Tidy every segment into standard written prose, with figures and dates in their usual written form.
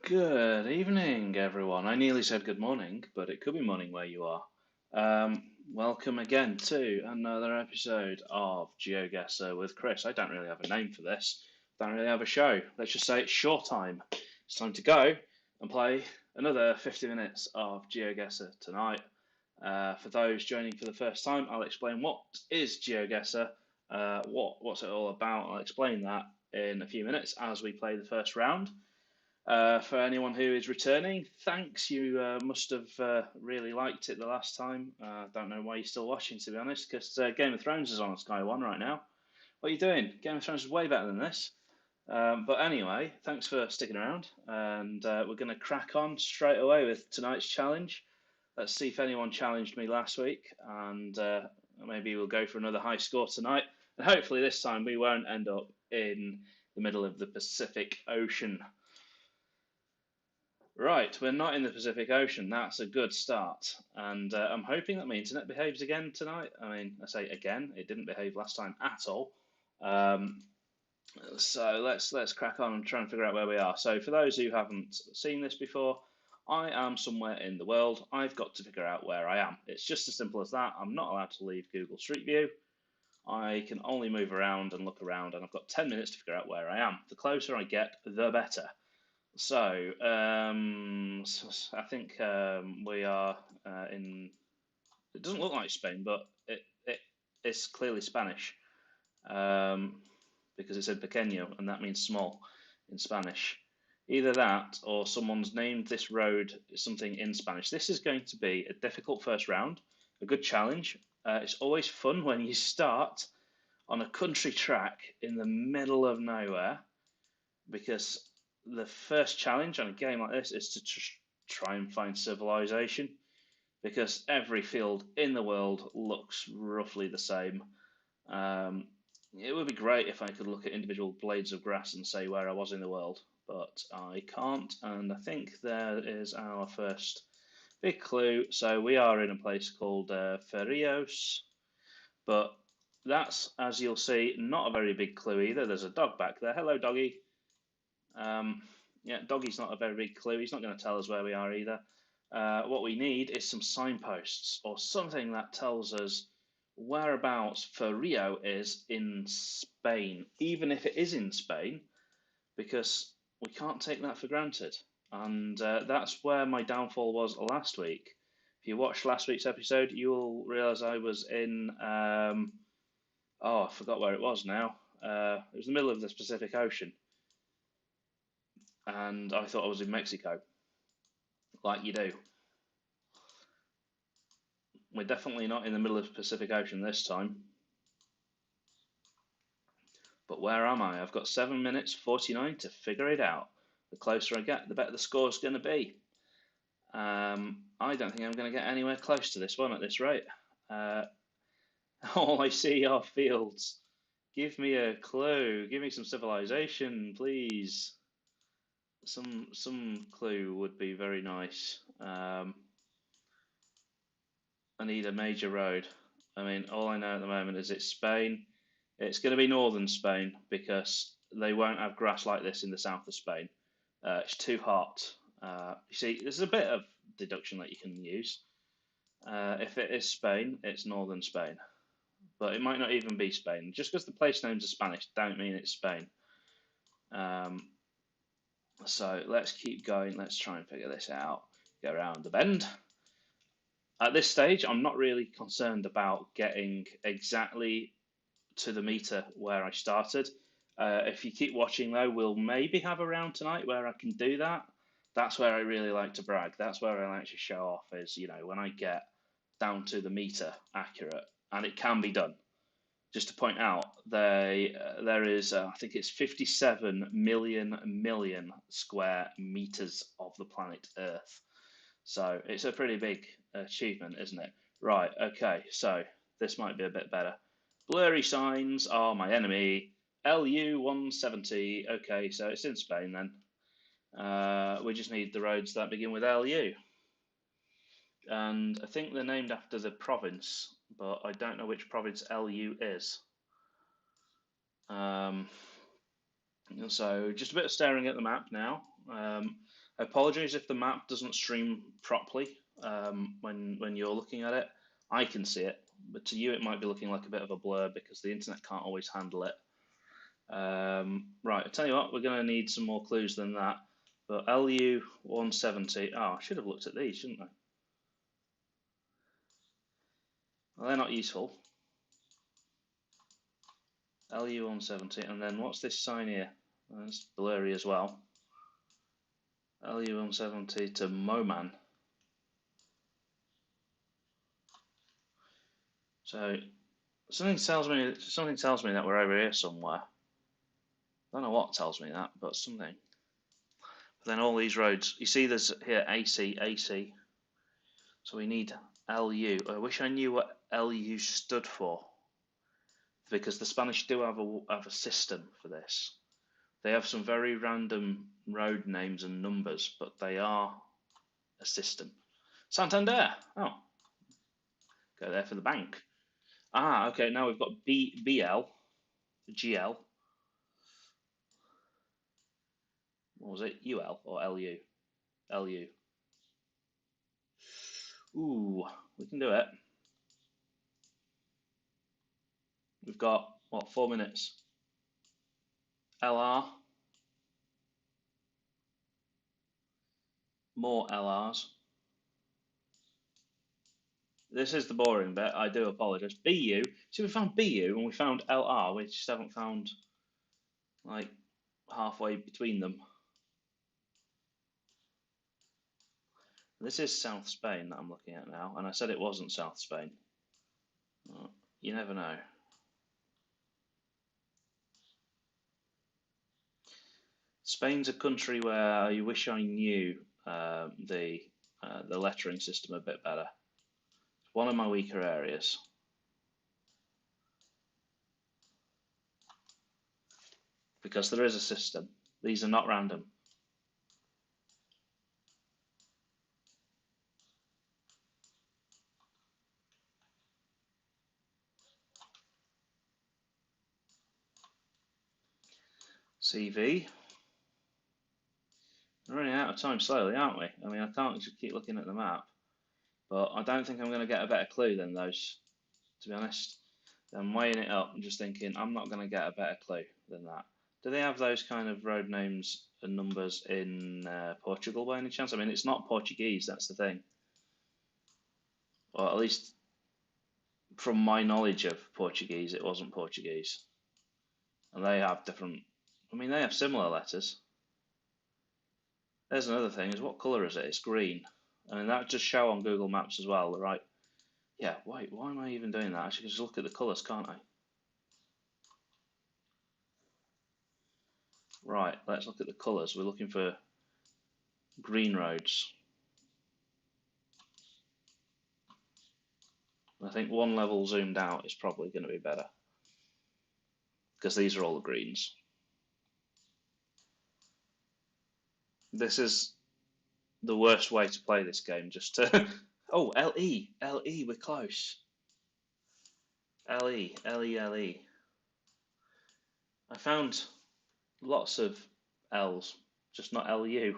Good evening, everyone. I nearly said good morning, but it could be morning where you are. Welcome again to another episode of GeoGuessr with Chris. I don't really have a name for this. Don't really have a show. Let's just say it's show time. It's time to go and play another 50 minutes of GeoGuessr tonight. For those joining for the first time, I'll explain what is GeoGuessr, what's it all about. I'll explain that in a few minutes as we play the first round. For anyone who is returning, thanks. You must have really liked it the last time. Don't know why you're still watching, to be honest, because Game of Thrones is on Sky One right now. What are you doing? Game of Thrones is way better than this. But anyway, thanks for sticking around, and we're going to crack on straight away with tonight's challenge. Let's see if anyone challenged me last week, and maybe we'll go for another high score tonight. And hopefully this time we won't end up in the middle of the Pacific Ocean. Right, we're not in the Pacific Ocean. That's a good start. And I'm hoping that my internet behaves again tonight. I mean, I say again, it didn't behave last time at all. Um, so let's crack on and try and figure out where we are. So for those who haven't seen this before, I am somewhere in the world. I've got to figure out where I am. It's just as simple as that. I'm not allowed to leave Google Street View. I can only move around and look around, and I've got 10 minutes to figure out where I am. The closer I get, the better. So I think we are in. It doesn't look like Spain, but it's clearly Spanish um, because it said pequeño, and that means small in Spanish. Either that, or someone's named this road something in Spanish. This is going to be a difficult first round, a good challenge. It's always fun when you start on a country track in the middle of nowhere because the first challenge on a game like this is to try and find civilization because every field in the world looks roughly the same. Um, it would be great if I could look at individual blades of grass and say where I was in the world, but I can't. And I think there is our first big clue. So we are in a place called Ferrios, but that's, as you'll see, not a very big clue either. There's a dog back there. Hello, doggy. Yeah, doggy's not a very big clue. He's not going to tell us where we are either. What we need is some signposts or something that tells us whereabouts Rio is in Spain, even if it is in Spain, because we can't take that for granted. And that's where my downfall was last week. If you watched last week's episode, you'll realise I was in. I forgot where it was now. It was the middle of the Pacific Ocean, and I thought I was in Mexico, like you do. We're definitely not in the middle of the Pacific Ocean this time. But where am I? I've got 7 minutes 49 to figure it out. The closer I get, the better the score's going to be. I don't think I'm going to get anywhere close to this one at this rate. Uh, all I see are fields. Give me a clue. Give me some civilization, please. Some clue would be very nice. I need a major road. I mean, all I know at the moment is it's Spain. It's going to be northern Spain because they won't have grass like this in the south of Spain. It's too hot. You see, there's a bit of deduction that you can use. If it is Spain, it's northern Spain, but it might not even be Spain. Just because the place names are Spanish, don't mean it's Spain. Um, so let's keep going. Let's try and figure this out. Go around the bend. At this stage, I'm not really concerned about getting exactly to the meter where I started. If you keep watching, though, we'll maybe have a round tonight where I can do that. That's where I really like to brag. That's where I like to show off is, when I get down to the meter accurate, and it can be done. Just to point out, there is, I think it's 57 million square meters of the planet Earth. So it's a pretty big achievement, isn't it? Right, okay, so this might be a bit better. Blurry signs are my enemy. LU 170. Okay, so it's in Spain then. We just need the roads that begin with LU. And I think they're named after the province, but I don't know which province LU is. So just a bit of staring at the map now. Apologies if the map doesn't stream properly when you're looking at it. I can see it, but to you it might be looking like a bit of a blur because the internet can't always handle it. Right, I tell you what, we're going to need some more clues than that. But LU 170. Oh, I should have looked at these, shouldn't I? Well, they're not useful. LU 170, and then what's this sign here? That's blurry as well. LU 170 to Moman. So something tells me that we're over here somewhere. I don't know what tells me that, but something. But then all these roads, you see there's here AC, AC. So we need LU. I wish I knew what LU stood for, because the Spanish do have a system for this. They have some very random road names and numbers, but they are a system. Santander. Oh, go there for the bank. Ah, okay. Now we've got BL, GL. What was it? UL or LU? LU. Ooh, we can do it. We've got, what, 4 minutes? LR. More LRs. This is the boring bit. I do apologise. BU. See, we found BU and we found LR. We just haven't found, like, halfway between them. This is South Spain that I'm looking at now, and I said it wasn't South Spain. Well, you never know. Spain's a country where I wish I knew the lettering system a bit better. It's one of my weaker areas. Because there is a system. These are not random. CV. We're running out of time slowly, aren't we? I mean, I can't just keep looking at the map. But I don't think I'm going to get a better clue than those, to be honest. I'm weighing it up and just thinking, I'm not going to get a better clue than that. Do they have those kind of road names and numbers in Portugal by any chance? I mean, it's not Portuguese, that's the thing. Or at least from my knowledge of Portuguese, it wasn't Portuguese. And they have different, I mean, they have similar letters. There's another thing, is what colour is it? It's green. I mean, that just show on Google Maps as well, right? Yeah, wait, why am I even doing that? I should just look at the colours, can't I? Right, let's look at the colours. We're looking for green roads. I think one level zoomed out is probably going to be better, because these are all the greens. This is the worst way to play this game, just to... Oh, LE, LE, we're close. LE, LE, LE. I found lots of L's, just not LU.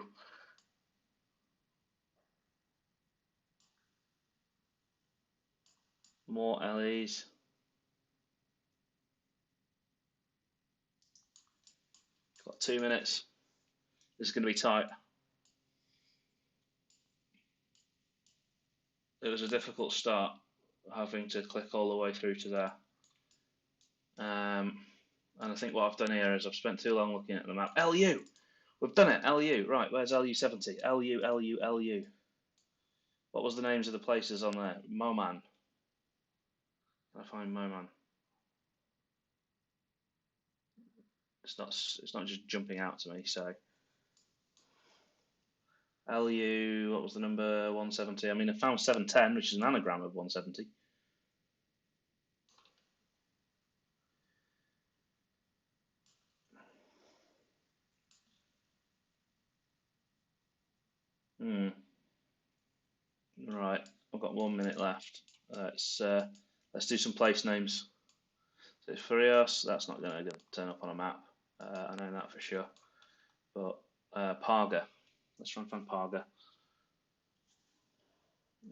More LEs. Got 2 minutes. This is going to be tight. It was a difficult start, having to click all the way through to there. And I think what I've done here is I've spent too long looking at the map. LU! We've done it, LU. Right, where's LU 70? LU, LU, LU. What was the names of the places on there? Moman. Can I find Moman? It's not just jumping out to me, so. LU, what was the number? 170. I mean, I found 710, which is an anagram of 170. Right, I've got 1 minute left. Let's do some place names. So Furios, that's not going to turn up on a map. I know that for sure. But Parga. Let's try and find Parga.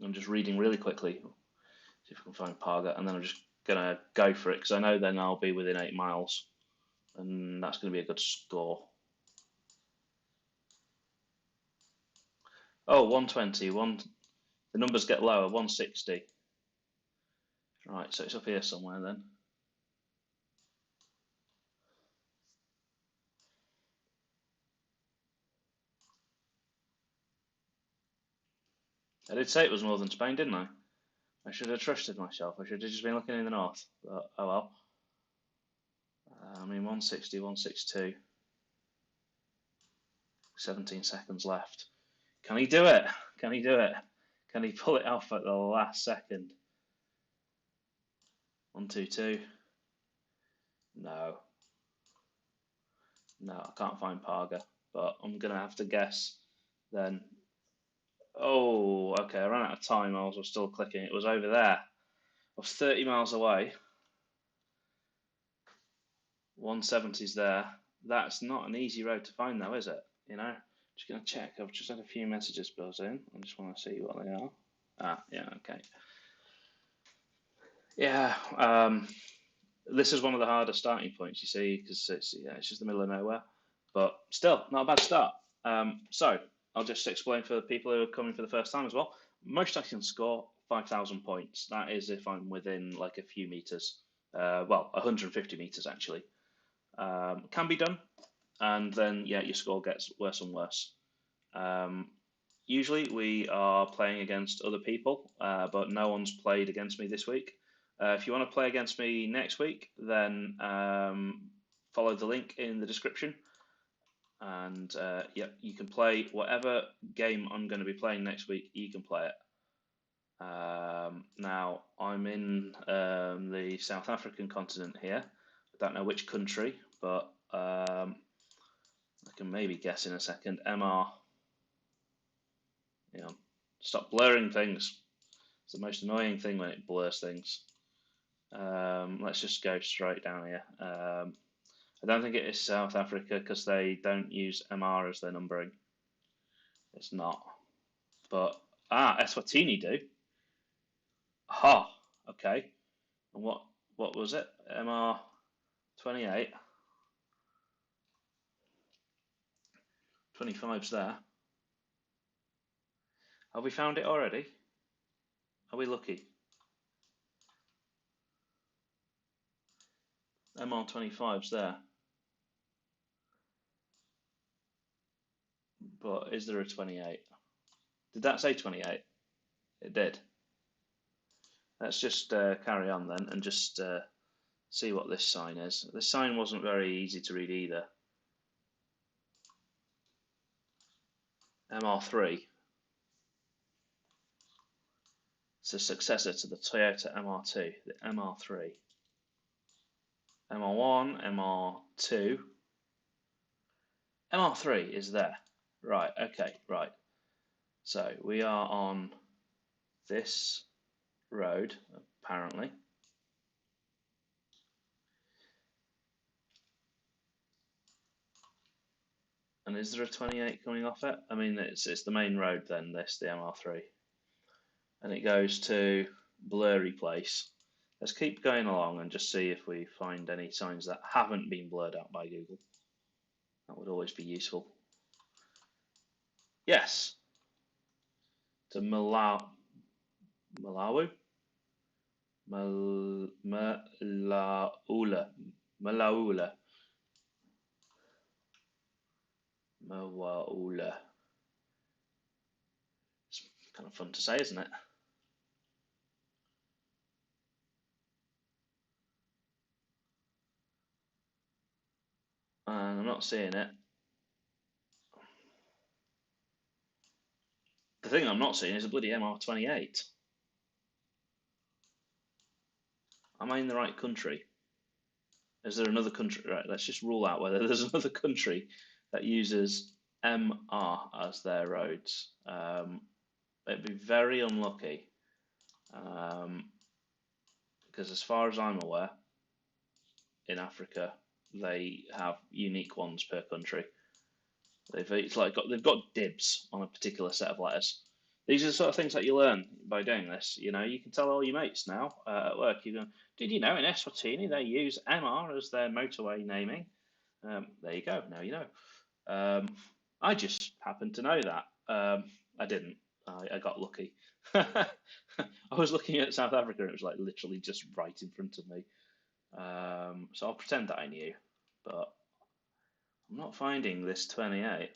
I'm just reading really quickly, see if I can find Parga, and then I'm just gonna go for it because I know then I'll be within 8 miles, and that's gonna be a good score. Oh, 120. The numbers get lower. 160. Right, so it's up here somewhere then. I did say it was northern Spain, didn't I? I should have trusted myself. I should have just been looking in the north. But, oh well. I mean, 160, 162. 17 seconds left. Can he do it? Can he do it? Can he pull it off at the last second? 122. No. No, I can't find Parga. But I'm going to have to guess then. Oh, okay. I ran out of time. I was still clicking. It was over there. I was 30 miles away. 170's there. That's not an easy road to find, though, is it? You know, just gonna check. I've just had a few messages buzz in. I just want to see what they are. Ah, yeah, okay. Yeah, this is one of the harder starting points, you see, because it's just the middle of nowhere. But still, not a bad start. So I'll just explain for the people who are coming for the first time as well. Most I can score 5,000 points. That is if I'm within like a few meters. Well, 150 meters actually. Can be done, and then yeah, your score gets worse and worse. Usually we are playing against other people, but no one's played against me this week. If you want to play against me next week, then follow the link in the description, and yeah, you can play whatever game I'm going to be playing next week. You can play it. Now I'm in the South African continent here. I don't know which country, but I can maybe guess in a second. MR. You know, stop blurring things. It's the most annoying thing when it blurs things. Let's just go straight down here. I don't think it is South Africa because they don't use MR as their numbering. It's not. But, Eswatini do. Aha, okay. And what was it? MR 28. 25's there. Have we found it already? Are we lucky? MR 25's there. But is there a 28? Did that say 28? It did. Let's just carry on then and just see what this sign is. This sign wasn't very easy to read either. MR3. It's a successor to the Toyota MR2, the MR3. MR1, MR2. MR3 is there. Right, okay, right. So we are on this road, apparently. And is there a 28 coming off it? I mean, it's the main road then, this, the MR3. And it goes to Blurry Place. Let's keep going along and just see if we find any signs that haven't been blurred out by Google. That would always be useful. Yes. To Malawi. Malaula. Malaula. It's kind of fun to say, isn't it? And I'm not seeing it. The thing I'm not seeing is a bloody MR28. Am I in the right country? Is there another country? Right, let's just rule out whether there's another country that uses MR as their roads. It'd be very unlucky because as far as I'm aware, in Africa, they have unique ones per country. They've got dibs on a particular set of letters. These are the sort of things that you learn by doing this. You know, you can tell all your mates now at work. You go, did you know in Eswatini they use MR as their motorway naming? There you go. Now you know. I just happened to know that. I didn't. I got lucky. I was looking at South Africa and it was like literally just right in front of me. So I'll pretend that I knew, but I'm not finding this 28.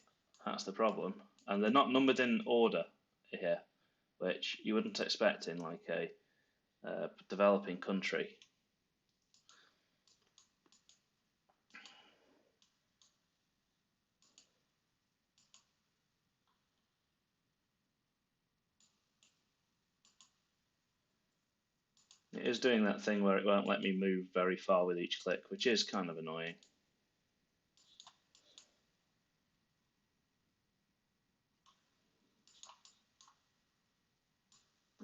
That's the problem. And they're not numbered in order here, which you wouldn't expect in like a developing country. It is doing that thing where it won't let me move very far with each click, which is kind of annoying.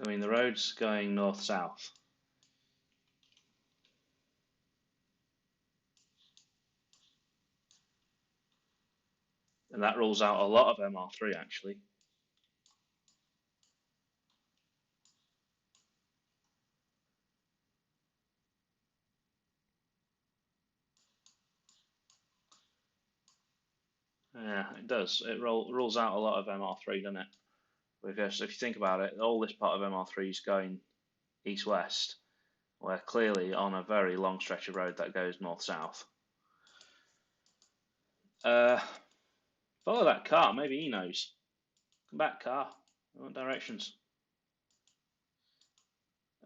I mean, the road's going north-south. And that rules out a lot of MR3 actually. Yeah, it does. It rules out a lot of MR3, doesn't it? Because if you think about it, all this part of MR3 is going east-west. We're clearly on a very long stretch of road that goes north-south. Follow that car. Maybe he knows. Come back, car. What directions?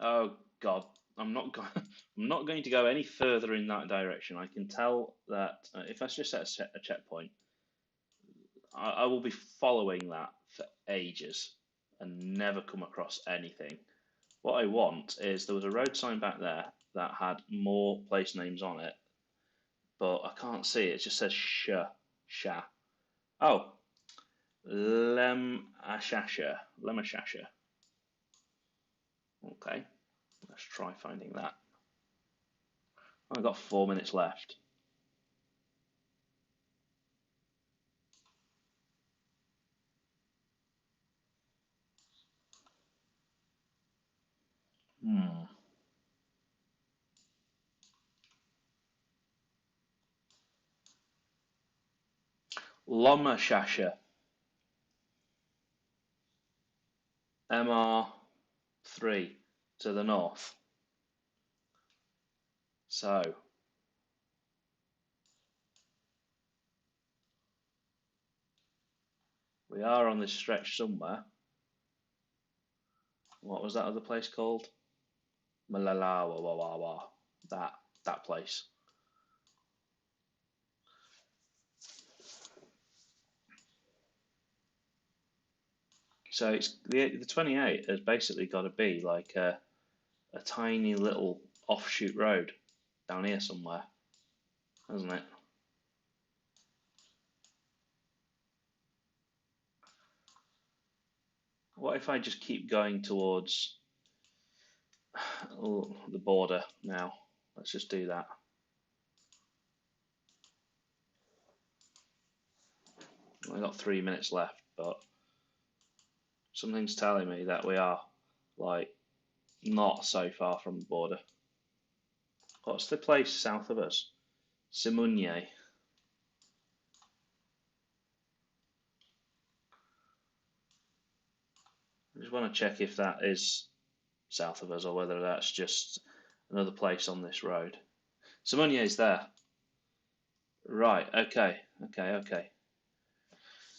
Oh God, I'm not going. I'm not going to go any further in that direction. I can tell that if I just set a checkpoint, I will be following that for ages and never come across anything. What I want is there was a road sign back there that had more place names on it, but I can't see it. It just says sha. Oh, Lemashasha. Okay, let's try finding that. I've got 4 minutes left. Lomashasha. MR3 to the north. So, we are on this stretch somewhere. What was that other place called? Malalawawawa. That place. So it's the 28 has basically got to be like a tiny little offshoot road down here somewhere, hasn't it? What if I just keep going towards the border now? Let's just do that. I've got 3 minutes left, but something's telling me that we are like not so far from the border. What's the place south of us? Simunye. I just want to check if that is south of us or whether that's just another place on this road. Simunye is there. Right, okay. I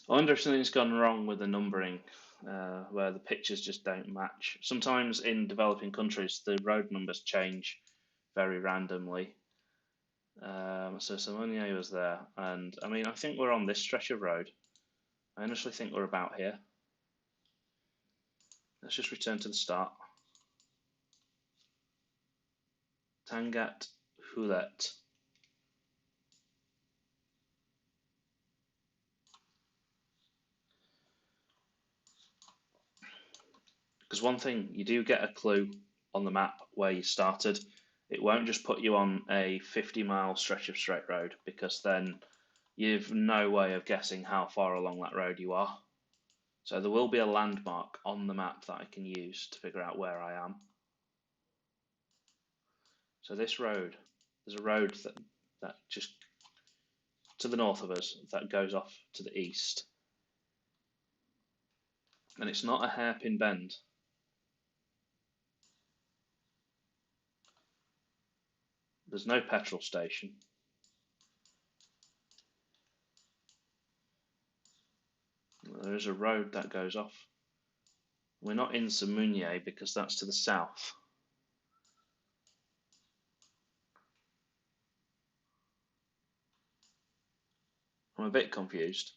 wonder if something's gone wrong with the numbering, where the pictures just don't match. Sometimes in developing countries, the road numbers change very randomly. So Simunye was there, and I mean, I think we're on this stretch of road. I honestly think we're about here. Let's just return to the start. Tangat Hulet. Because one thing, you do get a clue on the map where you started. It won't just put you on a 50-mile stretch of straight road, because then you've no way of guessing how far along that road you are. So there will be a landmark on the map that I can use to figure out where I am. So this road, there's a road that just to the north of us that goes off to the east. And it's not a hairpin bend. There's no petrol station. There is a road that goes off. We're not in Samunier because that's to the south. I'm a bit confused.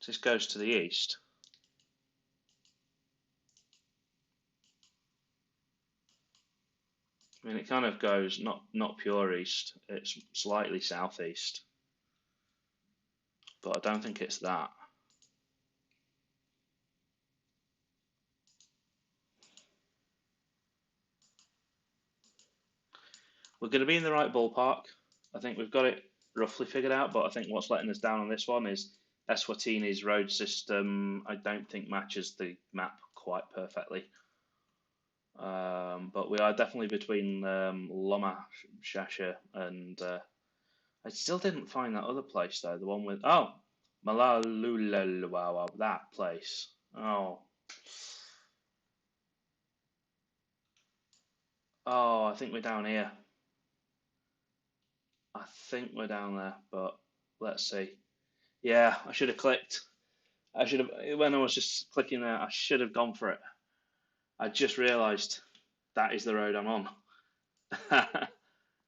This goes to the east. I mean, it kind of goes not pure east. It's slightly southeast, but I don't think it's that. We're going to be in the right ballpark. I think we've got it roughly figured out, but I think what's letting us down on this one is Eswatini's road system. I don't think matches the map quite perfectly. But we are definitely between Loma Shasha and I still didn't find that other place though. The one with Malalulalawawa, that place. I think we're down here. I think we're down there, but let's see. Yeah, I should have clicked. I should have when I was just clicking there. I should have gone for it. I just realised that is the road I'm on. That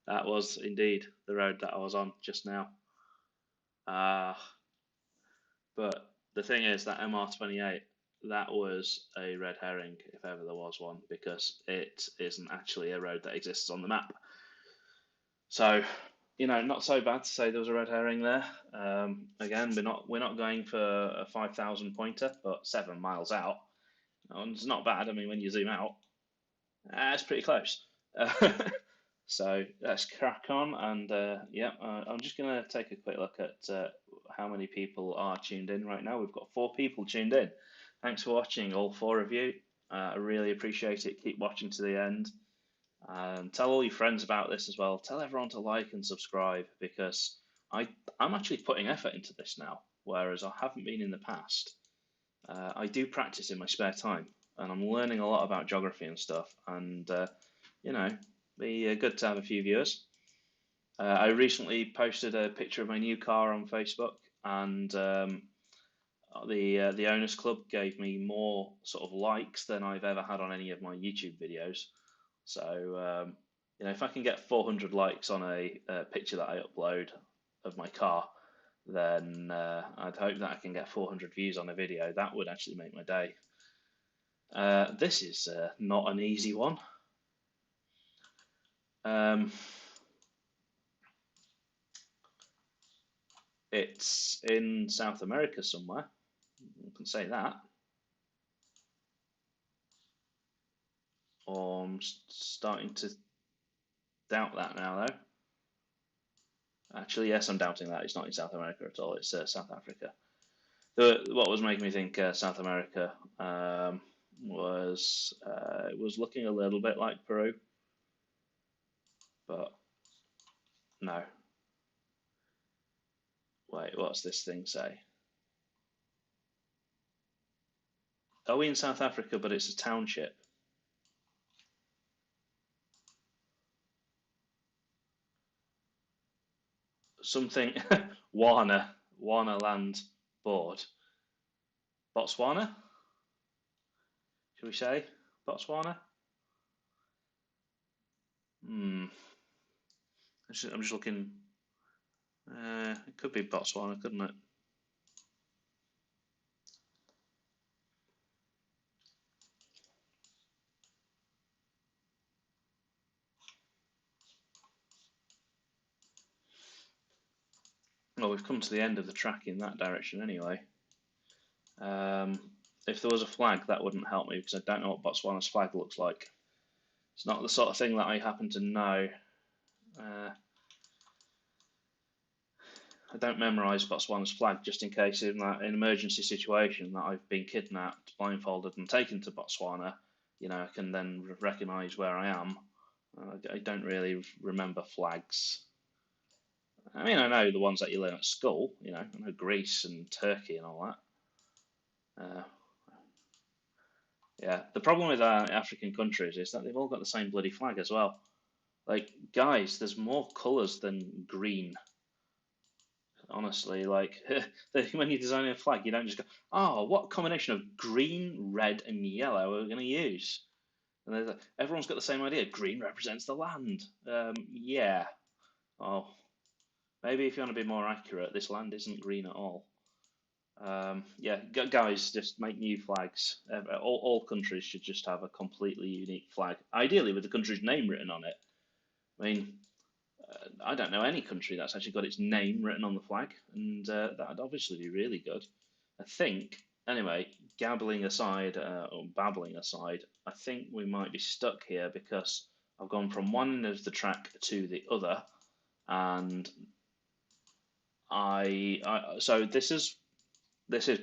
was indeed the road that I was on just now. But the thing is that MR28, that was a red herring if ever there was one, because it isn't actually a road that exists on the map. So, not so bad to say there was a red herring there. Again, we're not going for a 5,000 pointer, but 7 miles out. It's not bad. I mean, when you zoom out, it's pretty close. So let's crack on, and I'm just going to take a quick look at how many people are tuned in right now. We've got 4 people tuned in. Thanks for watching, all 4 of you. I really appreciate it. Keep watching to the end. And tell all your friends about this as well. Tell everyone to like and subscribe, because I'm actually putting effort into this now, whereas I haven't been in the past. I do practice in my spare time, and I'm learning a lot about geography and stuff, and be good to have a few viewers. I recently posted a picture of my new car on Facebook, and the Owners Club gave me more sort of likes than I've ever had on any of my YouTube videos. So if I can get 400 likes on a picture that I upload of my car, then I'd hope that I can get 400 views on a video. That would actually make my day. This is not an easy one. It's in South America somewhere. I can say that. I'm starting to doubt that now, though. Actually, yes, I'm doubting that. It's not in South America at all. It's South Africa. What was making me think South America was it was looking a little bit like Peru, but no. Wait, what's this thing say? Are we in South Africa, but it's a township? Something Wana Land Board. Botswana? Should we say Botswana? I'm just looking. It could be Botswana, couldn't it? Well, we've come to the end of the track in that direction anyway. If there was a flag, that wouldn't help me, because I don't know what Botswana's flag looks like. It's not the sort of thing that I happen to know. I don't memorise Botswana's flag just in case in that an emergency situation that I've been kidnapped, blindfolded, and taken to Botswana. I can then recognise where I am. I don't really remember flags. I mean, I know the ones that you learn at school. I know Greece and Turkey and all that. Yeah, the problem with African countries is that they've all got the same bloody flag as well. Like, guys, there's more colours than green. Honestly, like when you're designing a flag, you don't just go, "Oh, what combination of green, red, and yellow are we going to use?" And everyone's got the same idea. Green represents the land. Yeah. Oh, maybe if you want to be more accurate, this land isn't green at all. Yeah, guys, just make new flags. All countries should just have a completely unique flag, ideally with the country's name written on it. I mean, I don't know any country that's actually got its name written on the flag, and that'd obviously be really good. I think, anyway, gabbling aside, or babbling aside, I think we might be stuck here because I've gone from one end of the track to the other, and so this is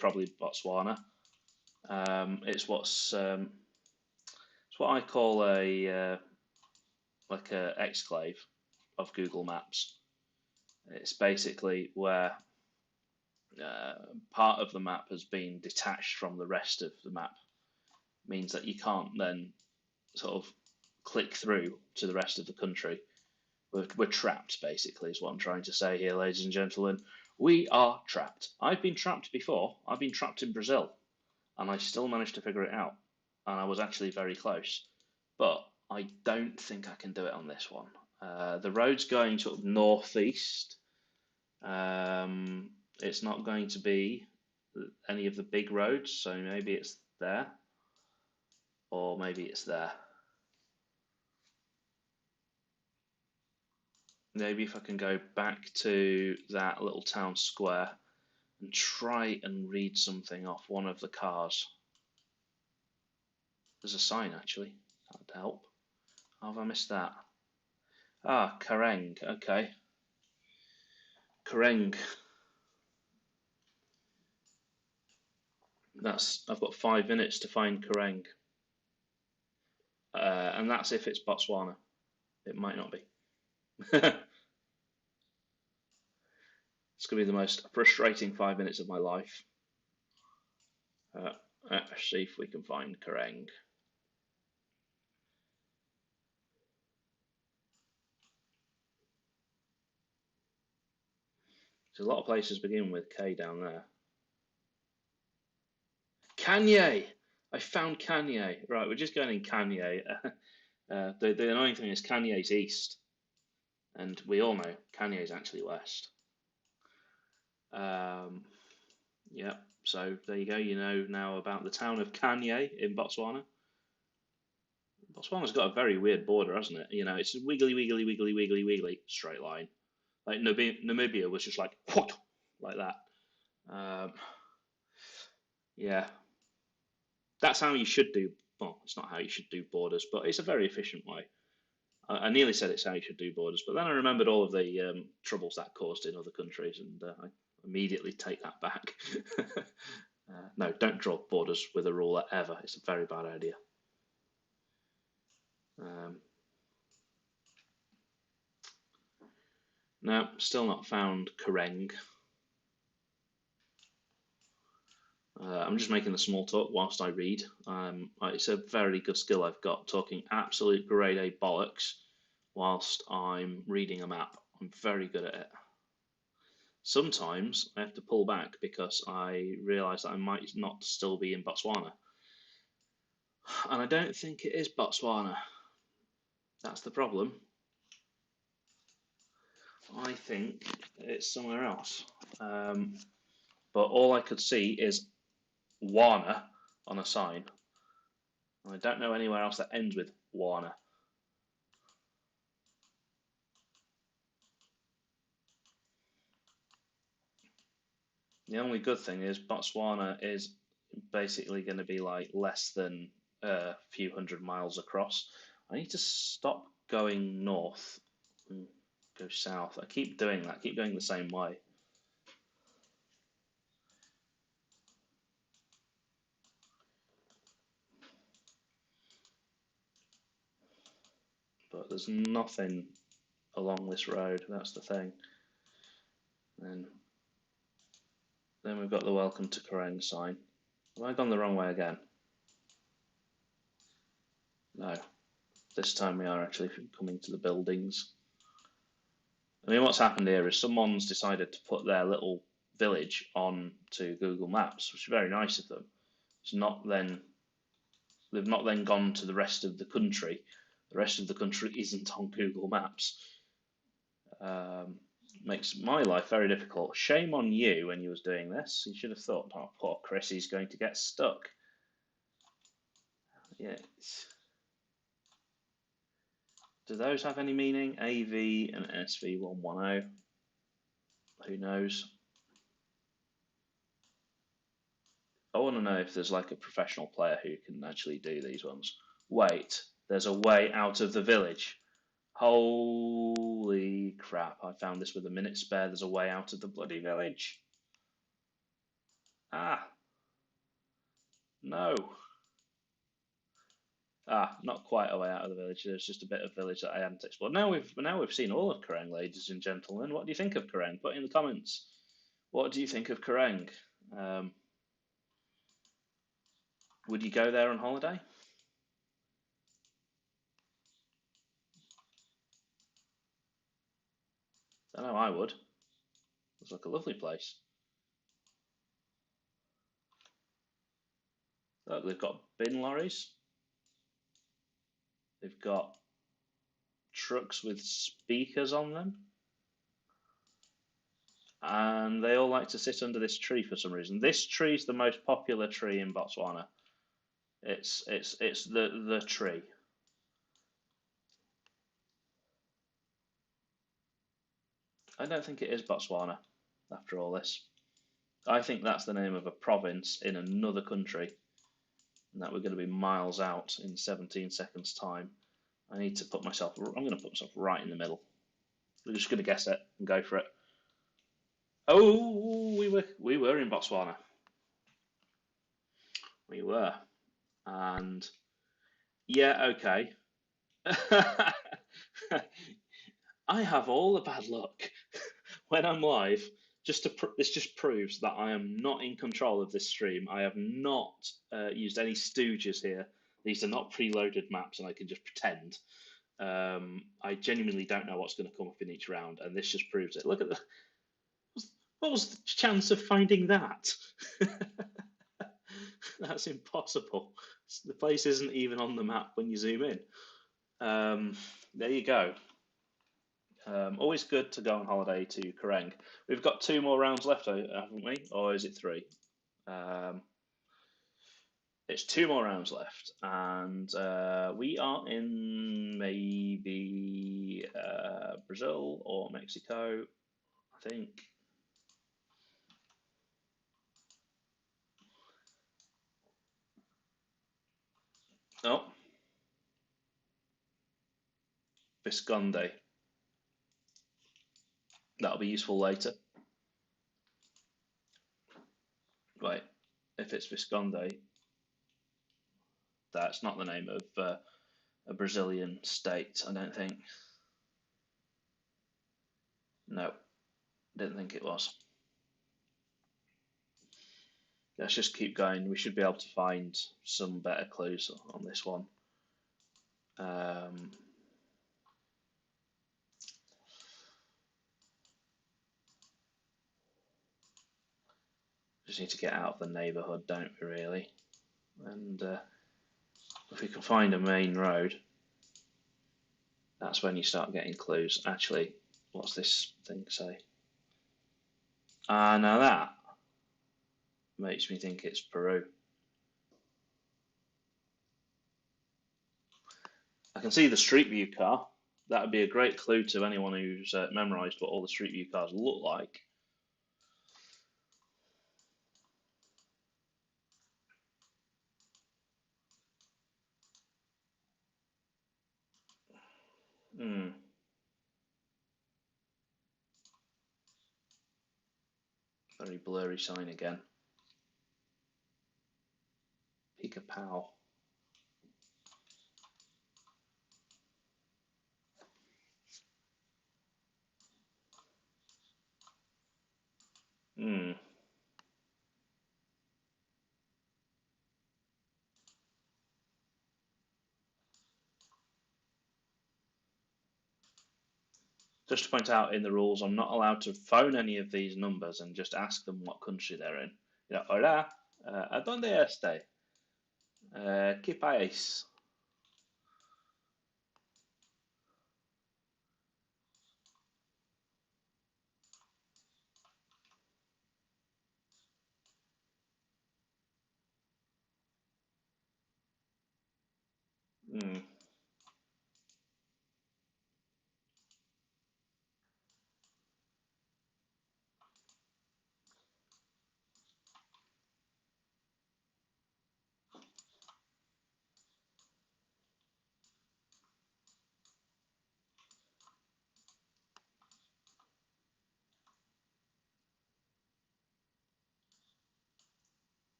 probably Botswana. It's what I call a like a exclave of Google Maps. It's basically where part of the map has been detached from the rest of the map. It means that you can't then sort of click through to the rest of the country. We're trapped, basically, is what I'm trying to say here, ladies and gentlemen. We are trapped. I've been trapped before. I've been trapped in Brazil, and I still managed to figure it out. And I was actually very close. But I don't think I can do it on this one. The road's going sort of northeast. It's not going to be any of the big roads, so maybe it's there, or maybe it's there. Maybe if I can go back to that little town square and try and read something off one of the cars. There's a sign actually. That'd help. How have I missed that? Ah, Kareng. Okay. Kareng. I've got 5 minutes to find Kareng. And that's if it's Botswana. It might not be. It's going to be the most frustrating 5 minutes of my life. Let's see if we can find Kareng. There's a lot of places begin with K down there. Kanye! I found Kanye. Right, we're just going in Kanye. The annoying thing is Kanye's east, and we all know Kanye's actually west. Yeah, so there you go. You know now about the town of Kanye in Botswana. Botswana's got a very weird border, hasn't it? It's wiggly, wiggly, wiggly, wiggly, wiggly, straight line. Like Namibia was just like what, like that. Um, yeah, that's how you should do. Well, it's not how you should do borders, but it's a very efficient way. I nearly said it's how you should do borders, but then I remembered all of the troubles that caused in other countries, and I immediately take that back. No, don't draw borders with a ruler ever. It's a very bad idea. Um, no, still not found Kareng. I'm just making the small talk whilst I read. It's a very good skill I've got, talking absolute grade A bollocks whilst I'm reading a map. I'm very good at it. Sometimes I have to pull back because I realise that I might not still be in Botswana. And I don't think it is Botswana. That's the problem. I think it's somewhere else. But all I could see is Wana on a sign. And I don't know anywhere else that ends with Wana. The only good thing is Botswana is basically going to be like less than a few hundred miles across. I need to stop going north. Go south. I keep doing that. I keep going the same way. But there's nothing along this road. That's the thing. And then we've got the welcome to Kerrang sign. Have I gone the wrong way again? No. This time we are actually coming to the buildings. I mean, what's happened here is someone's decided to put their little village on to Google Maps, which is very nice of them. It's not then, they've not then gone to the rest of the country. The rest of the country isn't on Google Maps. Makes my life very difficult. Shame on you when you was doing this. You should have thought, oh, poor Chris, he's going to get stuck. Yeah. Do those have any meaning? AV and SV110. Who knows? I want to know if there's like a professional player who can actually do these ones. Wait, there's a way out of the village. Holy crap, I found this with a minute spare. There's a way out of the bloody village. Ah, no. Ah, not quite a way out of the village. There's just a bit of village that I hadn't explored. Now we've seen all of Kerrang, ladies and gentlemen. What do you think of Kerrang? Put in the comments. What do you think of Kerrang? Would you go there on holiday? I know I would. Looks like a lovely place. Look, they've got bin lorries. They've got trucks with speakers on them. And they all like to sit under this tree for some reason. This tree is the most popular tree in Botswana. It's the tree. I don't think it is Botswana after all this. I think that's the name of a province in another country, and that we're going to be miles out in 17 seconds time. I'm going to put myself right in the middle. We're just going to guess it and go for it. Oh, we were in Botswana. We were. And yeah, okay. I have all the bad luck when I'm live. This just proves that I am not in control of this stream. I have not used any stooges here. These are not preloaded maps, and I can just pretend. I genuinely don't know what's going to come up in each round, and this just proves it. Look at what was the chance of finding that? That's impossible. The place isn't even on the map when you zoom in. There you go. Always good to go on holiday to Kerrang. We've got 2 more rounds left, haven't we? Or is it 3? It's 2 more rounds left, and we are in maybe Brazil or Mexico, I think. Oh, Visconde. That'll be useful later. Right, if it's Visconde, that's not the name of a Brazilian state, I don't think. No, didn't think it was. Let's just keep going. We should be able to find some better clues on this one. Just need to get out of the neighbourhood, don't we, really? And if we can find a main road, that's when you start getting clues. Actually, what's this thing say? Now that makes me think it's Peru. I can see the Street View car. That would be a great clue to anyone who's memorised what all the Street View cars look like. very blurry sign again. Pica-pow. Just to point out in the rules, I'm not allowed to phone any of these numbers and just ask them what country they're in. You know, hola, ¿a dónde esté? ¿Qué país?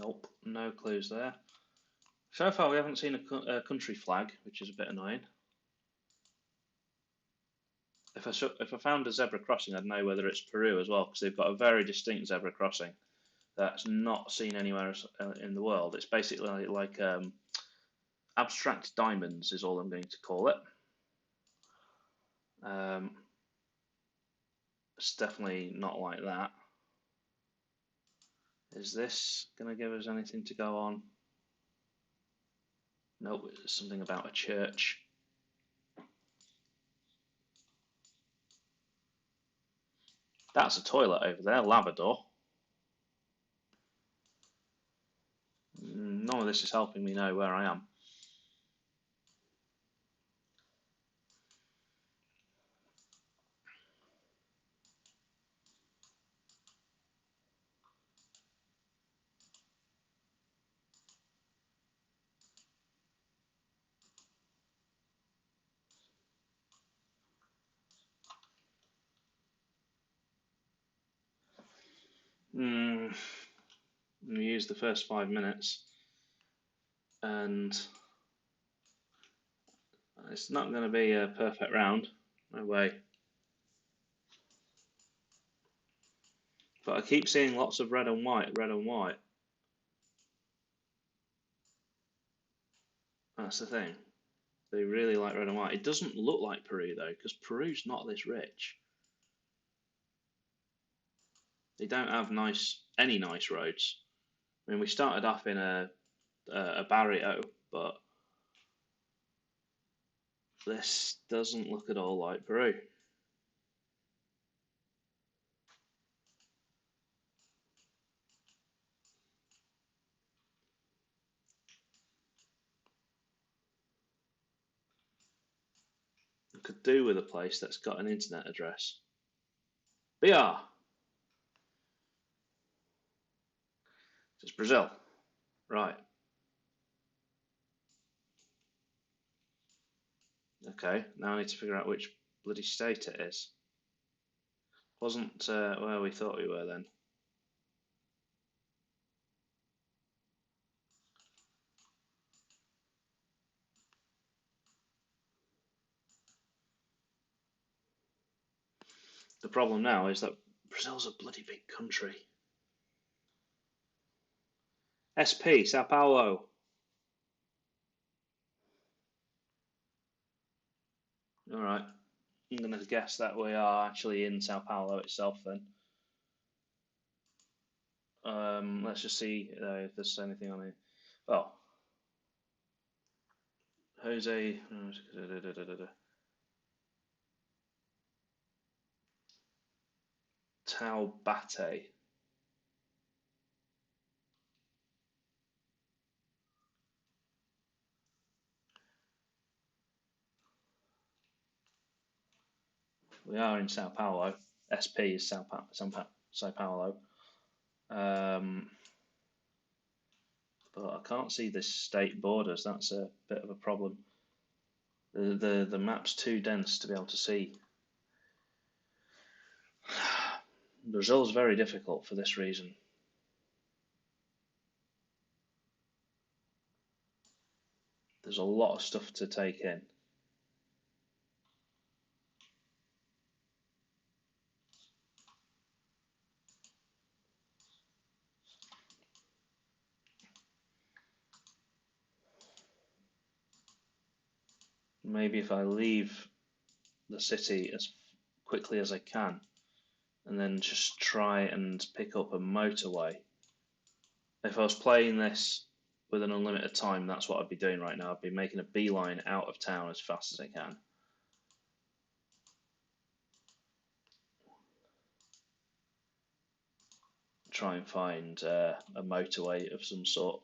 Nope, no clues there. So far, we haven't seen a country flag, which is a bit annoying. If I found a zebra crossing, I'd know whether it's Peru as well, because they've got a very distinct zebra crossing that's not seen anywhere else in the world. It's basically like abstract diamonds is all I'm going to call it. It's definitely not like that. Is this going to give us anything to go on? Nope, it's something about a church. That's a toilet over there, Labrador. None of this is helping me know where I am. We use the first 5 minutes, and it's not going to be a perfect round. No way. But I keep seeing lots of red and white, red and white. That's the thing. They really like red and white. It doesn't look like Peru though, because Peru's not this rich. They don't have any nice roads. I mean, we started off in a barrio, but this doesn't look at all like Peru. I could do with a place that's got an internet address. BR. It's Brazil. Right. Okay, now I need to figure out which bloody state it is. Wasn't where we thought we were then. The problem now is that Brazil's a bloody big country. SP, Sao Paulo. Alright, I'm going to guess that we are actually in Sao Paulo itself then. Let's just see if there's anything on it. Oh. Jose. Taubate. We are in Sao Paulo. SP is Sao Paulo. But I can't see the state borders. That's a bit of a problem. The map's too dense to be able to see. Brazil's very difficult for this reason. There's a lot of stuff to take in. Maybe if I leave the city as quickly as I can and then just try and pick up a motorway. If I was playing this with an unlimited time, that's what I'd be doing right now. I'd be making a beeline out of town as fast as I can. Try and find a motorway of some sort.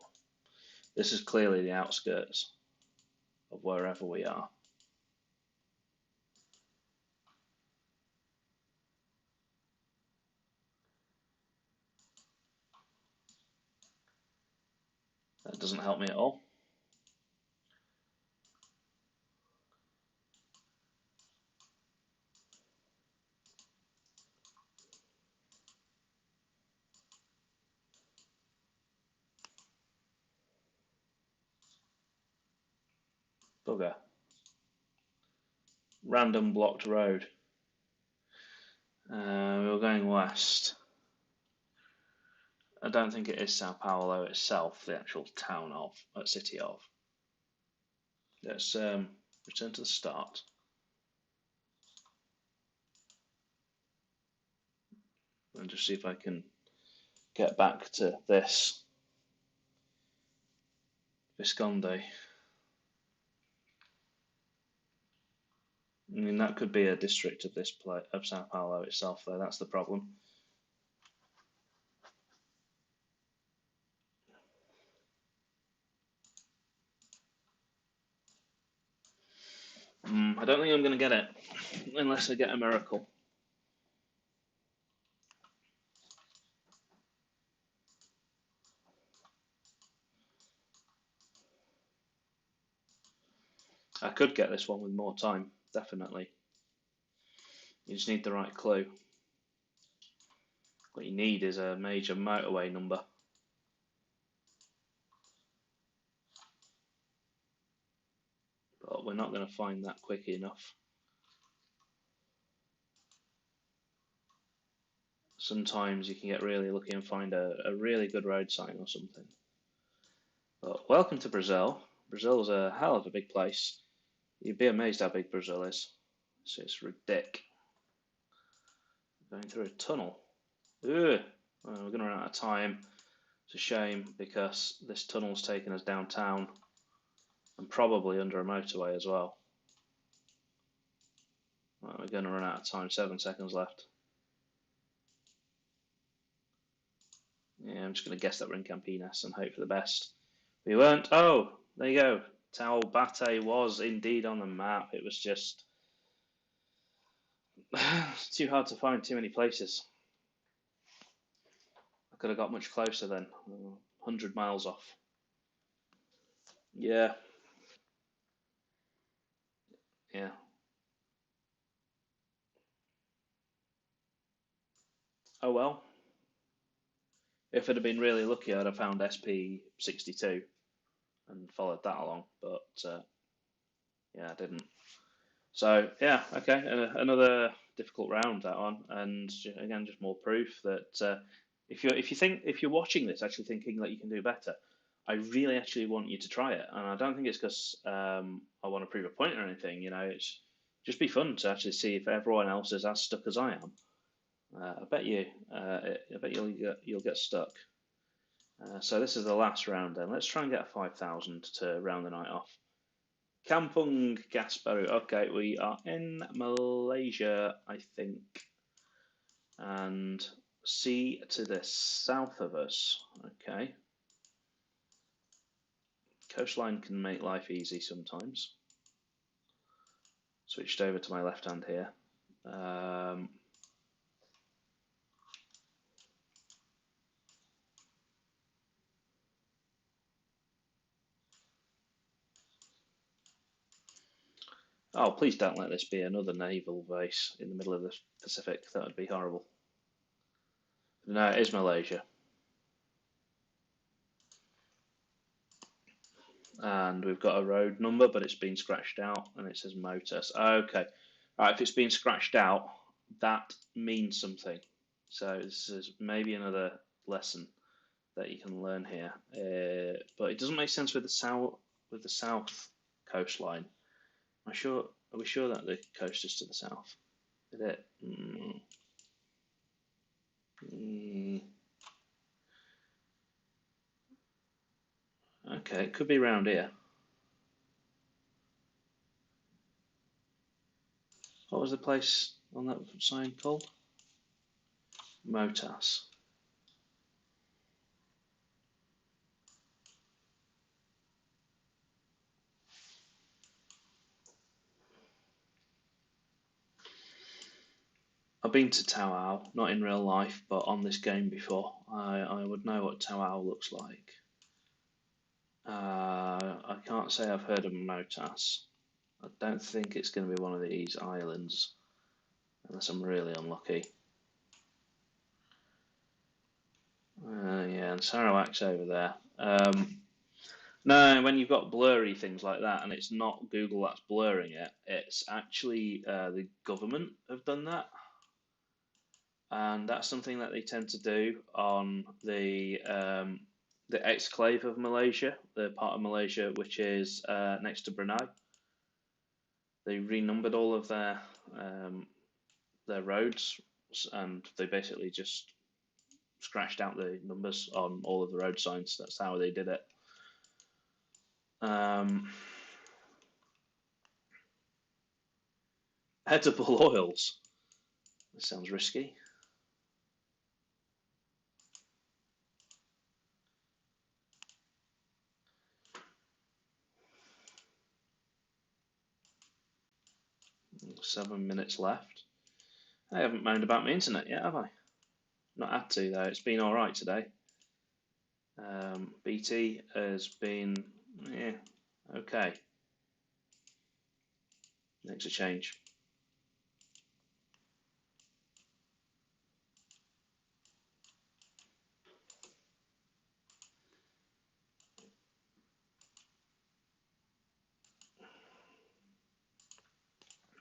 This is clearly the outskirts of wherever we are. That doesn't help me at all. Bugger. Random blocked road. We were going west. I don't think it is Sao Paulo itself, the actual town of, city of. Let's return to the start. And just see if I can get back to this Visconde. I mean, that could be a district of this of Sao Paulo itself, though. That's the problem. I don't think I'm going to get it unless I get a miracle. I could get this one with more time, definitely. You just need the right clue. What you need is a major motorway number. But we're not going to find that quick enough. Sometimes you can get really lucky and find a really good road sign or something. But welcome to Brazil. Brazil's a hell of a big place. You'd be amazed how big Brazil is. So it's ridiculous. Going through a tunnel. Ugh. Well, we're going to run out of time. It's a shame because this tunnel's taken us downtown and probably under a motorway as well. Well, we're going to run out of time. 7 seconds left. Yeah, I'm just going to guess that we're in Campinas and hope for the best. We weren't. Oh, there you go. Taubaté was indeed on the map. It was just too hard to find too many places. I could have got much closer then. 100 miles off. Yeah. Yeah. Oh well. If I'd have been really lucky, I'd have found SP62 and followed that along. But yeah, I didn't. So yeah, okay, another difficult round that one, and again, just more proof that if you're watching this, actually thinking that you can do better, I really actually want you to try it, and I don't think it's because I want to prove a point or anything. You know, it's just be fun to actually see if everyone else is as stuck as I am. I bet you'll get stuck. So this is the last round. Then let's try and get a 5,000 to round the night off. Kampung Gas Baru. Okay, we are in Malaysia, I think. And sea to the south of us. Okay. Coastline can make life easy sometimes. Switched over to my left hand here. Oh, please don't let this be another naval base in the middle of the Pacific. That would be horrible. No, it is Malaysia. And we've got a road number, but it's been scratched out, and it says Motus. Okay, right. If it's been scratched out, that means something. So this is maybe another lesson that you can learn here. But it doesn't make sense with the south coastline. Am I sure? Are we sure that the coast is to the south? Is it? Okay, it could be round here. What was the place on that sign called? Motas. I've been to Tawau, not in real life, but on this game before. I would know what Tawau looks like. I can't say I've heard of Motas. I don't think it's going to be one of these islands, unless I'm really unlucky. Yeah, and Sarawak's over there. No, when you've got blurry things like that, and it's not Google that's blurring it, it's actually the government have done that. And that's something that they tend to do on the exclave of Malaysia, the part of Malaysia which is next to Brunei. They renumbered all of their roads, and they basically just scratched out the numbers on all of the road signs. That's how they did it. Edible oils. This sounds risky. Seven minutes left. I haven't moaned about my internet yet, have I? Not had to though. It's been all right today. BT has been okay. Makes a change.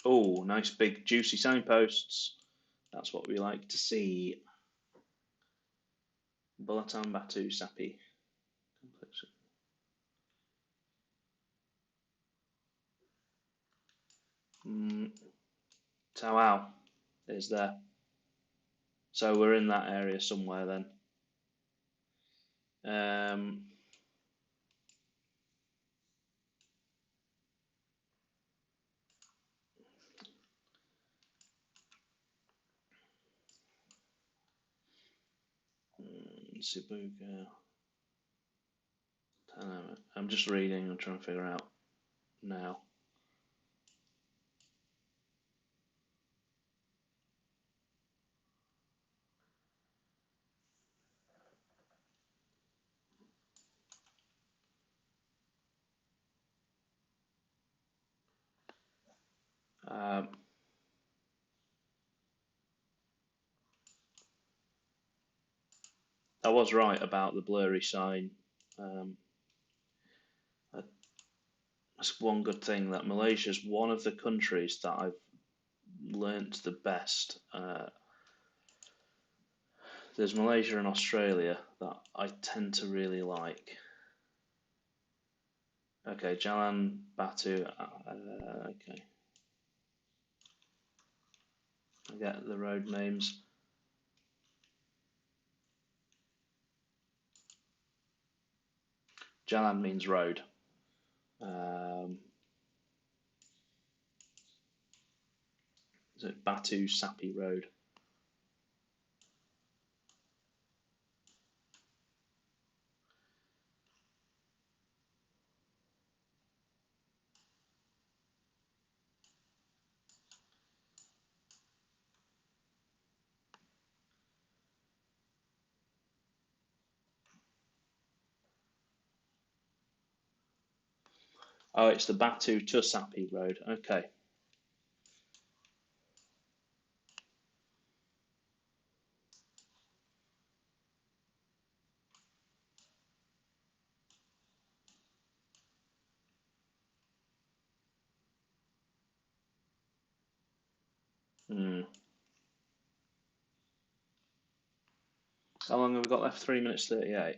Oh, nice big juicy signposts. That's what we like to see. Bulatan Batu Sapi. Tawau is there. So we're in that area somewhere then. Sibuga. I'm just reading. I'm trying to figure out now. I was right about the blurry sign. That's one good thing, that Malaysia is one of the countries that I've learnt the best. There's Malaysia and Australia that I tend to really like. Okay, Jalan Batu. Okay, I get the road names. Jalan means road. Is it Batu Sapi Road? Oh, it's the Batu to Sapi Road. Okay. Hmm. How long have we got left? 3 minutes 38.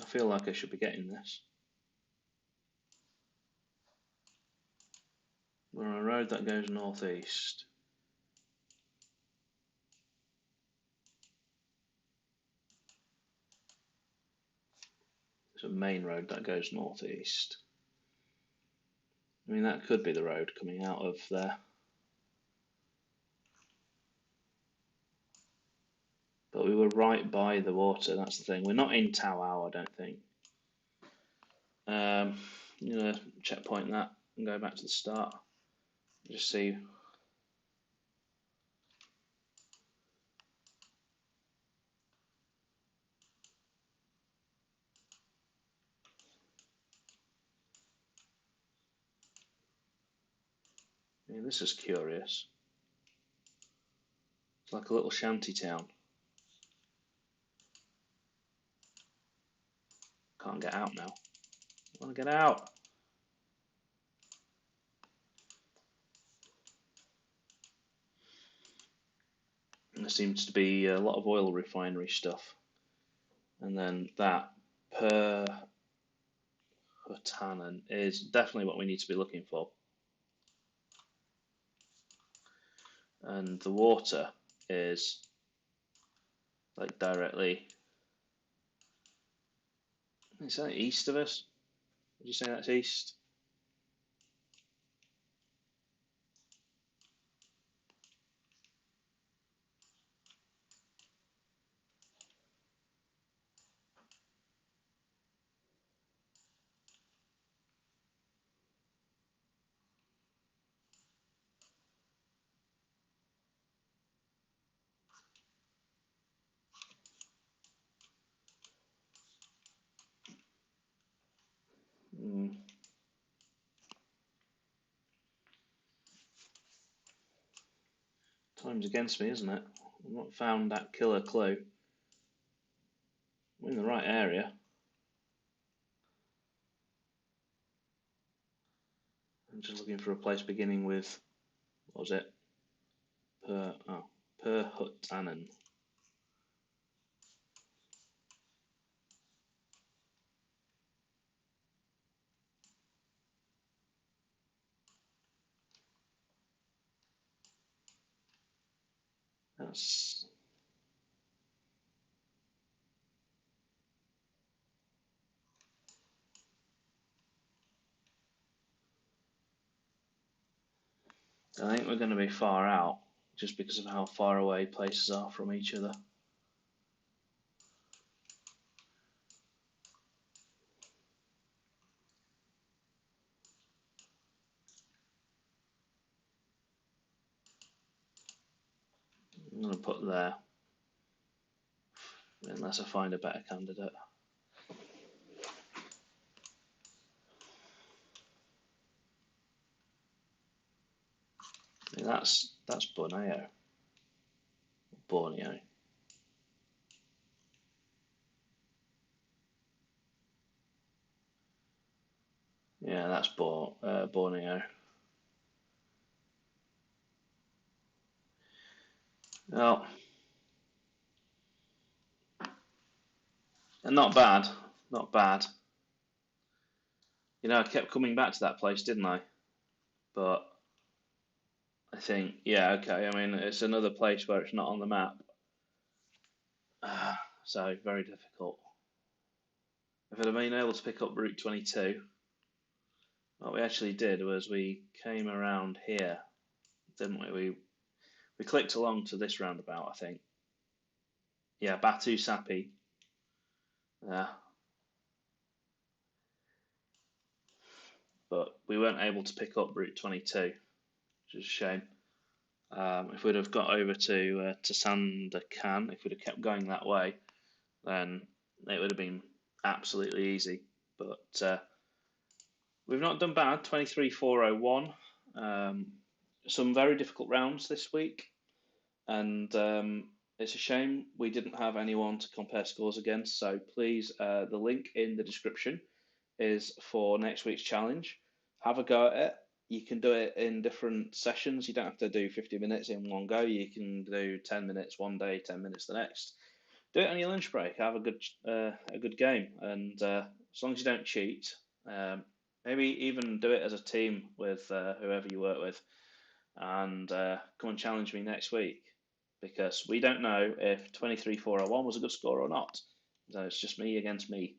I feel like I should be getting this. We're on a road that goes northeast. It's a main road that goes northeast. I mean, that could be the road coming out of there. But we were right by the water, that's the thing. We're not in Tawau, I don't think. I'm going to checkpoint that and go back to the start. Just see. Yeah, this is curious. It's like a little shanty town. Can't get out now. I want to get out. And there seems to be a lot of oil refinery stuff. And then that Perhutanen is definitely what we need to be looking for. And the water is like directly. Is that east of us? Would you say that's east? Time's against me, isn't it? I've not found that killer clue. We're in the right area. I'm just looking for a place beginning with, what was it? Perhutanen. That's. I think we're going to be far out just because of how far away places are from each other. I'm going to put there, unless I find a better candidate. I mean, that's Borneo. Borneo. Yeah, that's Borneo. Well, not bad. Not bad. You know, I kept coming back to that place, didn't I? But I think, yeah, okay. I mean, it's another place where it's not on the map. So, very difficult. If I'd have been able to pick up Route 22, what we actually did was we came around here, didn't we? We clicked along to this roundabout, I think. Yeah, Batu Sapi. Yeah. But we weren't able to pick up Route 22, which is a shame. If we'd have got over to Sandakan, if we'd have kept going that way, then it would have been absolutely easy. But we've not done bad. 23,401. Some very difficult rounds this week, and It's a shame we didn't have anyone to compare scores against, so please, the link in the description is for next week's challenge. Have a go at it. You can do it in different sessions. You don't have to do 50 minutes in one go. You can do 10 minutes one day, 10 minutes the next. Do it on your lunch break. Have a good game, and as long as you don't cheat, maybe even do it as a team with whoever you work with, and come and challenge me next week because we don't know if 23,401 was a good score or not. So it's just me against me.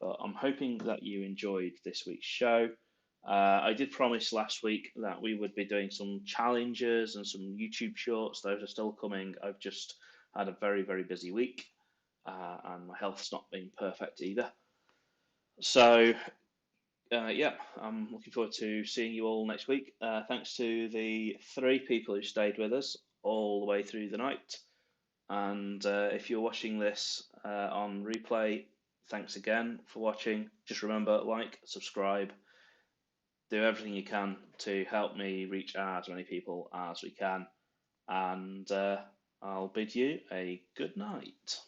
But I'm hoping that you enjoyed this week's show. I did promise last week that we would be doing some challenges and some YouTube shorts. Those are still coming. I've just had a very, very busy week, and my health's not been perfect either. So, yeah, I'm looking forward to seeing you all next week. Thanks to the 3 people who stayed with us all the way through the night. And if you're watching this on replay, thanks again for watching. Just remember, like, subscribe, do everything you can to help me reach as many people as we can. And I'll bid you a good night.